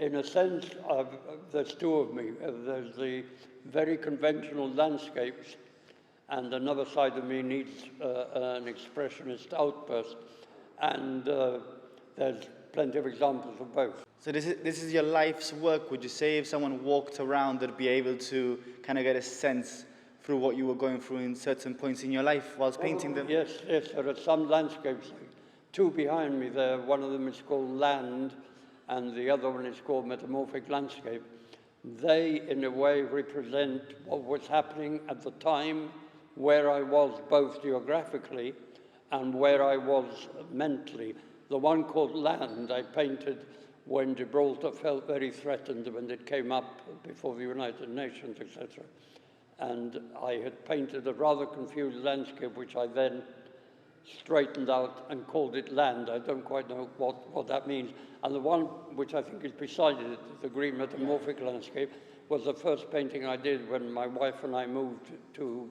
In a sense, there's two of me. There's the very conventional landscapes, and another side of me needs an expressionist outburst. And there's plenty of examples of both. So this is your life's work, would you say? If someone walked around, they'd be able to kind of get a sense through what you were going through in certain points in your life whilst painting them? Yes, there are some landscapes, two behind me there. One of them is called Land, and the other one is called Metamorphic Landscape. They, in a way, represent what was happening at the time, where I was both geographically and where I was mentally. The one called Land I painted when Gibraltar felt very threatened when it came up before the United Nations, etc. And I had painted a rather confused landscape, which I then straightened out and called it Land. I don't quite know what that means. And the one which I think is beside it, the green metamorphic landscape, was the first painting I did when my wife and I moved to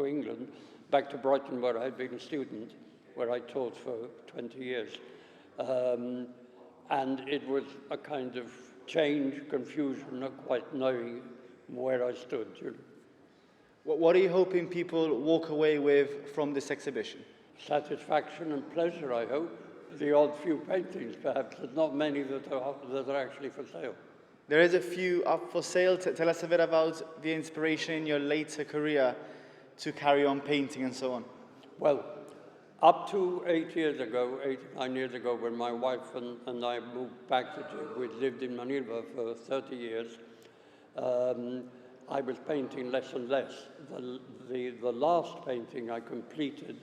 England, back to Brighton, where I had been a student, where I taught for 20 years. And it was a kind of change, confusion, not quite knowing where I stood. You know. What are you hoping people walk away with from this exhibition? Satisfaction and pleasure, I hope. The odd few paintings, perhaps. There's not many that are actually for sale. There is a few up for sale. Tell us a bit about the inspiration in your later career to carry on painting and so on. Well, up to 8 or 9 years ago, when my wife and I moved back to Japan, we'd lived in Manila for 30 years, I was painting less and less. The last painting I completed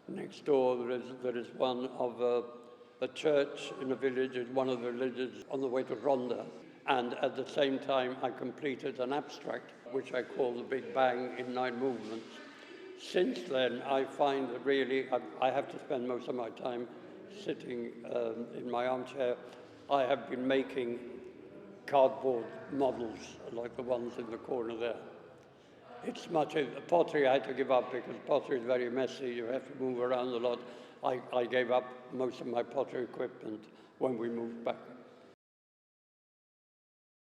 next door, there is one of a church in a village, in one of the villages on the way to Ronda. And at the same time, I completed an abstract, which I call The Big Bang in 9 movements. Since then, I find that really I have to spend most of my time sitting in my armchair. I have been making cardboard models like the ones in the corner there. It's much, pottery I had to give up because pottery is very messy. You have to move around a lot. I gave up most of my pottery equipment when we moved back.